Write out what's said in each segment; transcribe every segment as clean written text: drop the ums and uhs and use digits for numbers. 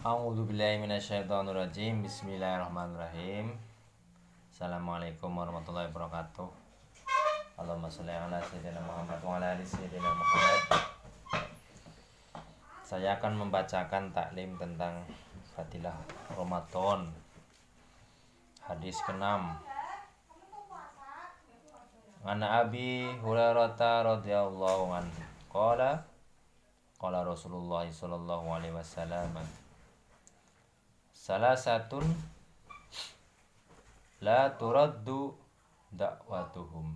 A'udzubillahi minasyaitonirrajim. Bismillahirrahmanirrahim. Assalamualaikum warahmatullahi wabarakatuh. Allahumma sholli ala sayyidina Muhammad wa ala ali sayyidina Muhammad. Saya akan membacakan taklim tentang fadilah Ramadan. Hadis ke-6. An Abi Hurairah radhiyallahu anhu qala Rasulullah sallallahu alaihi wasallam, salah satun la turaddu da'watuhum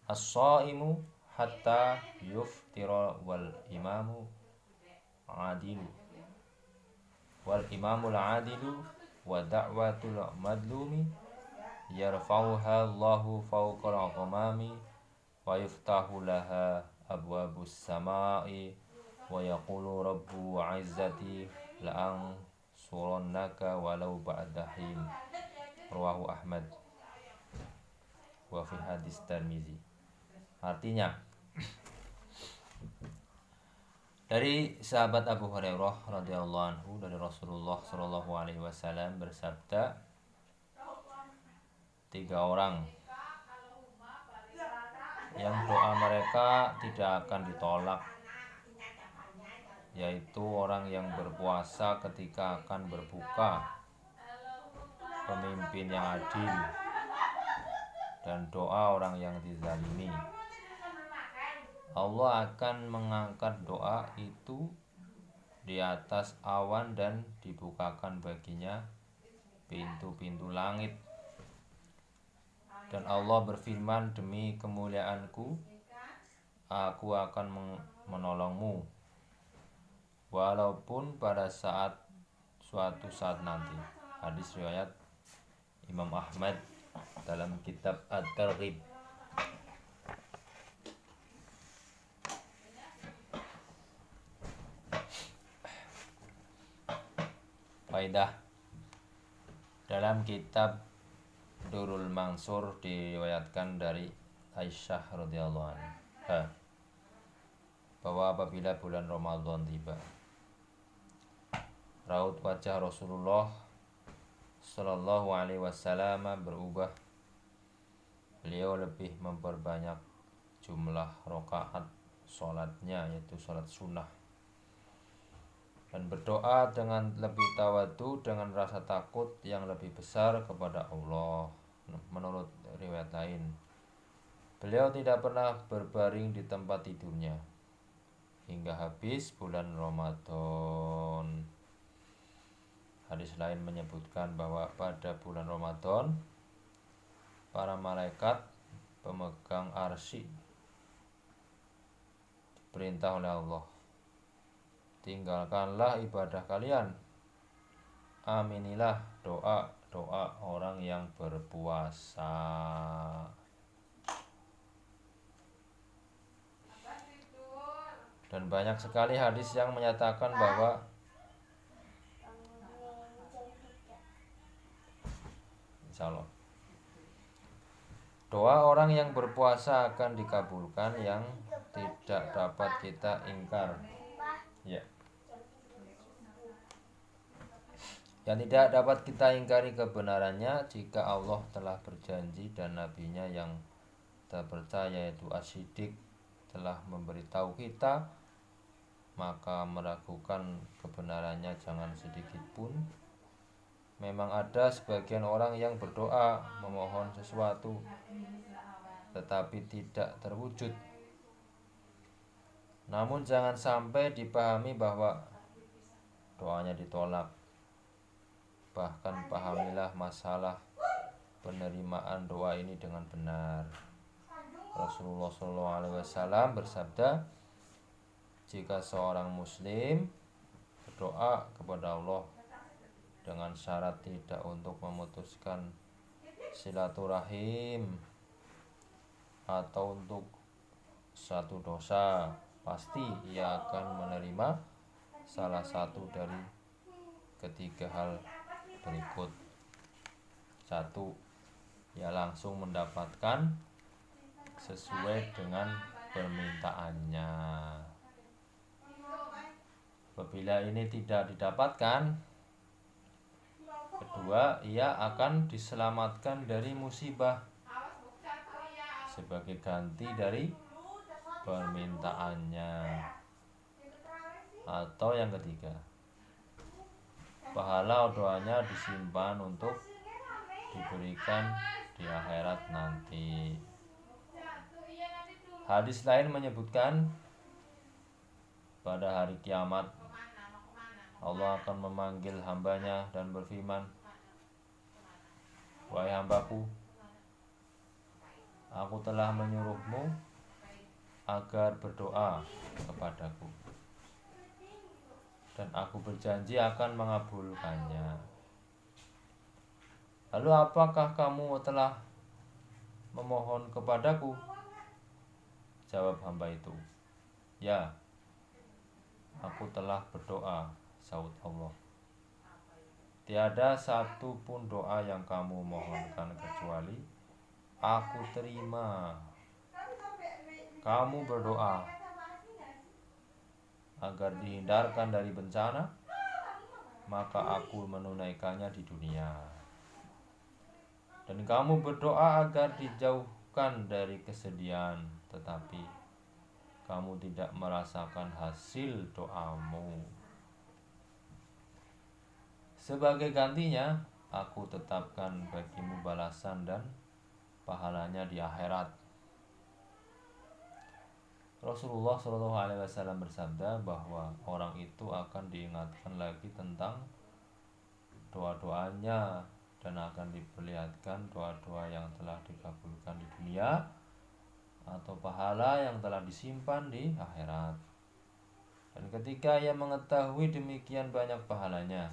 as-shaimu hatta yuftira wal imamul adilu wa da'watul madlumi yarfa'uha Allahu fawqal ghamami wa yuftahu laha abwabus samai wa yaqulu rabbu izzati la'ang surannaka walau ba'dahin. Rawahu Ahmad wa fi hadis Tirmizi. Artinya, dari sahabat Abu Hurairah radhiyallahu anhu, dari Rasulullah sallallahu alaihi wasallam bersabda, 3 orang yang doa mereka tidak akan ditolak, yaitu orang yang berpuasa ketika akan berbuka, pemimpin yang adil, dan doa orang yang dizalimi. Allah akan mengangkat doa itu di atas awan dan dibukakan baginya pintu-pintu langit. Dan Allah berfirman, demi kemuliaanku, aku akan menolongmu, walaupun pada suatu saat nanti. Hadis riwayat Imam Ahmad dalam kitab At-Targhib. Faidah, dalam kitab Durul Mansur diriwayatkan dari Aisyah radhiyallahu anha bahwa apabila bulan Ramadan tiba, raut wajah Rasulullah sallallahu alaihi wasallam berubah. Beliau lebih memperbanyak jumlah rakaat sholatnya, yaitu sholat sunnah, dan berdoa dengan lebih tawadu, dengan rasa takut yang lebih besar kepada Allah. Menurut riwayat lain, beliau tidak pernah berbaring di tempat tidurnya hingga habis bulan Ramadan. Hadis lain menyebutkan bahwa pada bulan Ramadan, para malaikat pemegang arsy diperintah oleh Allah, tinggalkanlah ibadah kalian, aminilah doa orang yang berpuasa. Dan banyak sekali hadis yang menyatakan bahwa insyaallah doa orang yang berpuasa akan dikabulkan, yang tidak dapat kita ingkar. Ya. Yang tidak dapat kita ingkari kebenarannya jika Allah telah berjanji dan nabinya yang terpercaya yaitu As-Siddiq telah memberitahu kita, maka meragukan kebenarannya jangan sedikit pun. Memang ada sebagian orang yang berdoa memohon sesuatu tetapi tidak terwujud. Namun jangan sampai dipahami bahwa doanya ditolak. Bahkan pahamilah masalah penerimaan doa ini dengan benar. Rasulullah SAW bersabda, jika seorang muslim berdoa kepada Allah dengan syarat tidak untuk memutuskan silaturahim atau untuk satu dosa, pasti ia akan menerima salah satu dari ketiga hal berikut. 1. Ia langsung mendapatkan sesuai dengan permintaannya. Apabila ini tidak didapatkan, kedua, ia akan diselamatkan dari musibah sebagai ganti dari permintaannya. Atau yang ketiga, pahala doanya disimpan untuk diberikan di akhirat nanti. Hadis lain menyebutkan pada hari kiamat Allah akan memanggil hambanya dan berfirman, "Wahai hambaku, aku telah menyuruhmu agar berdoa kepadaku, dan aku berjanji akan mengabulkannya. Lalu apakah kamu telah memohon kepadaku?" Jawab hamba itu, "Ya, aku telah berdoa," sahut Allah. "Tiada satu pun doa yang kamu mohonkan kecuali aku terima. Kamu berdoa agar dihindarkan dari bencana, maka aku menunaikannya di dunia. Dan kamu berdoa agar dijauhkan dari kesedihan, tetapi kamu tidak merasakan hasil doamu. Sebagai gantinya, aku tetapkan bagimu balasan dan pahalanya di akhirat." Rasulullah SAW bersabda bahwa orang itu akan diingatkan lagi tentang doa-doanya dan akan diperlihatkan doa-doa yang telah dikabulkan di dunia atau pahala yang telah disimpan di akhirat. Dan ketika ia mengetahui demikian banyak pahalanya,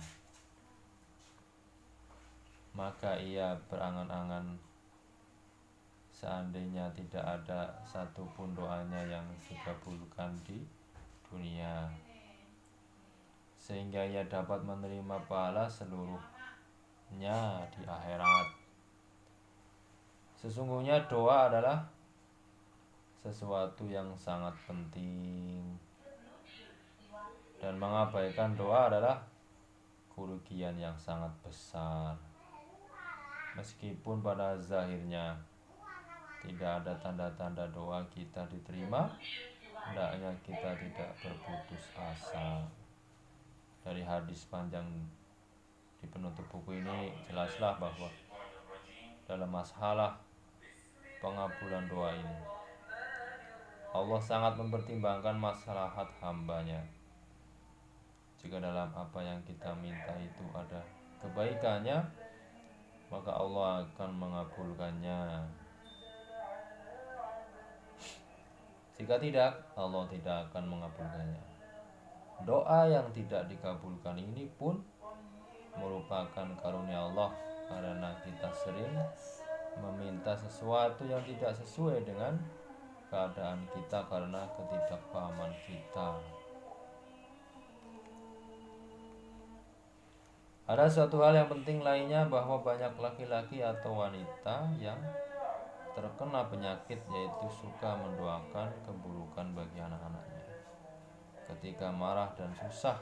maka ia berangan-angan seandainya tidak ada satupun doanya yang dikabulkan di dunia, sehingga ia dapat menerima pahala seluruhnya di akhirat. Sesungguhnya doa adalah sesuatu yang sangat penting, dan mengabaikan doa adalah kerugian yang sangat besar. Meskipun pada zahirnya tidak ada tanda-tanda doa kita diterima, hendaknya kita tidak berputus asa. Dari hadis panjang di penutup buku ini jelaslah bahwa dalam masalah pengabulan doa ini Allah sangat mempertimbangkan maslahat hambanya. Jika dalam apa yang kita minta itu ada kebaikannya, maka Allah akan mengabulkannya. Jika tidak, Allah tidak akan mengabulkannya. Doa yang tidak dikabulkan ini pun merupakan karunia Allah, karena kita sering meminta sesuatu yang tidak sesuai dengan keadaan kita karena ketidakpahaman kita. Ada suatu hal yang penting lainnya, bahwa banyak laki-laki atau wanita yang terkena penyakit, yaitu suka mendoakan keburukan bagi anak-anaknya. Ketika marah dan susah,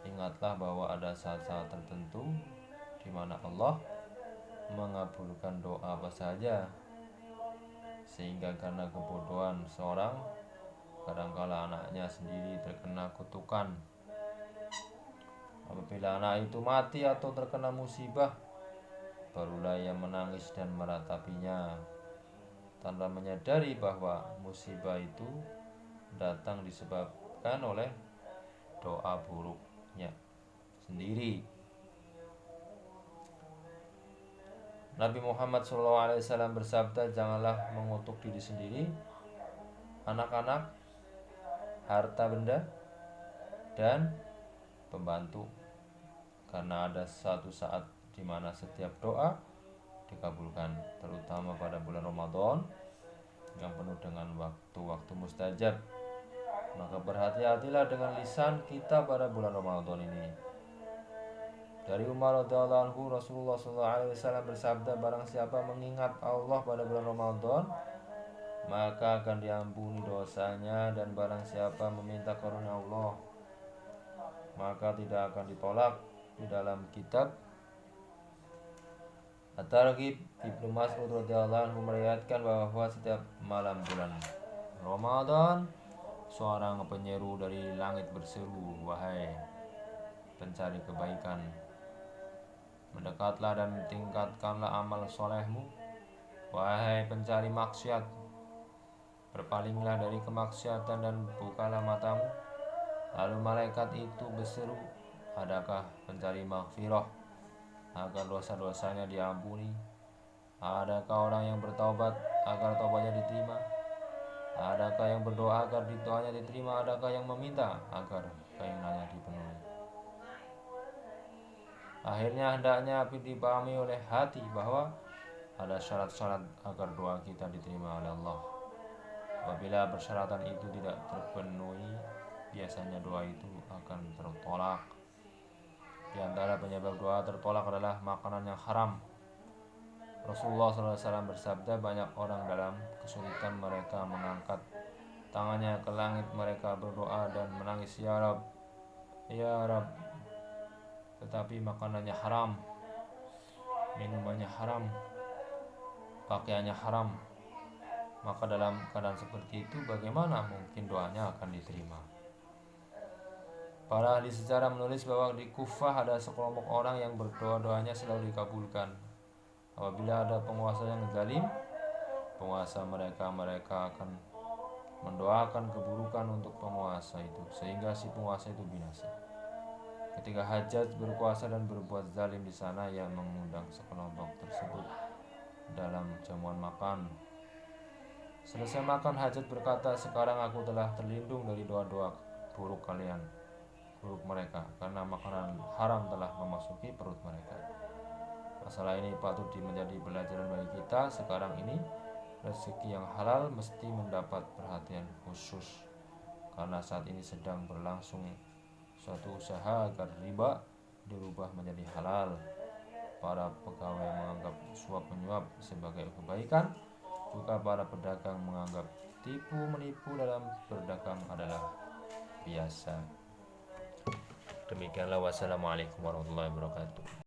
ingatlah bahwa ada saat-saat tertentu di mana Allah mengabulkan doa apa saja, sehingga karena kebodohan seorang, kadangkala anaknya sendiri terkena kutukan. Apabila anak itu mati atau terkena musibah, barulah ia menangis dan meratapinya, tanpa menyadari bahwa musibah itu datang disebabkan oleh doa buruknya sendiri. Nabi Muhammad SAW bersabda, "Janganlah mengutuk diri sendiri, anak-anak, harta benda, dan pembantu, karena ada satu saat di mana setiap doa dikabulkan, terutama pada bulan Ramadan yang penuh dengan waktu-waktu mustajab. Maka berhati-hatilah dengan lisan kita pada bulan Ramadan ini." Dari Umar radhiyallahu anhu, Rasulullah SAW bersabda, "Barang siapa mengingat Allah pada bulan Ramadan, maka akan diampuni dosanya, dan barang siapa meminta karunia Allah, maka tidak akan ditolak. Di dalam kitab At-Targhib, Ibnu Mas'ud radhiyallahu anhu meriwayatkan bahwa setiap malam bulan Ramadan seorang penyeru dari langit berseru, "Wahai pencari kebaikan, mendekatlah dan tingkatkanlah amal solehmu. Wahai pencari maksiat, berpalinglah dari kemaksiatan dan bukalah matamu." Lalu malaikat itu berseru, "Adakah pencari maghfirah agar dosa-dosanya diampuni? Adakah orang yang bertaubat agar taubatnya diterima? Adakah yang berdoa agar doanya diterima? Adakah yang meminta agar keinginannya dipenuhi?" Akhirnya hendaknya dipahami oleh hati bahwa ada syarat-syarat agar doa kita diterima oleh Allah. Apabila persyaratan itu tidak terpenuhi, biasanya doa itu akan tertolak. Di antara penyebab doa tertolak adalah makanan yang haram. Rasulullah SAW bersabda, banyak orang dalam kesulitan mereka mengangkat tangannya ke langit, mereka berdoa dan menangis, "Ya Rab, ya Rab," tetapi makanannya haram, minumannya haram, pakaiannya haram. Maka dalam keadaan seperti itu bagaimana mungkin doanya akan diterima? Para ahli sejarah menulis bahwa di Kufah ada sekelompok orang yang doanya selalu dikabulkan. Apabila ada penguasa yang zalim, penguasa mereka akan mendoakan keburukan untuk penguasa itu sehingga si penguasa itu binasa. Ketika Hajjaj berkuasa dan berbuat zalim di sana, ia mengundang sekelompok tersebut dalam jamuan makan. Selesai makan, Hajjaj berkata, "Sekarang aku telah terlindung dari doa-doa buruk mereka, karena makanan haram telah memasuki perut mereka." Masalah ini patut menjadi pelajaran bagi kita. Sekarang ini rezeki yang halal mesti mendapat perhatian khusus, karena saat ini sedang berlangsung suatu usaha agar riba dirubah menjadi halal. Para pegawai menganggap suap menyuap sebagai kebaikan, juga para pedagang menganggap tipu menipu dalam berdagang adalah biasa. Demikianlah, wassalamualaikum warahmatullahi wabarakatuh.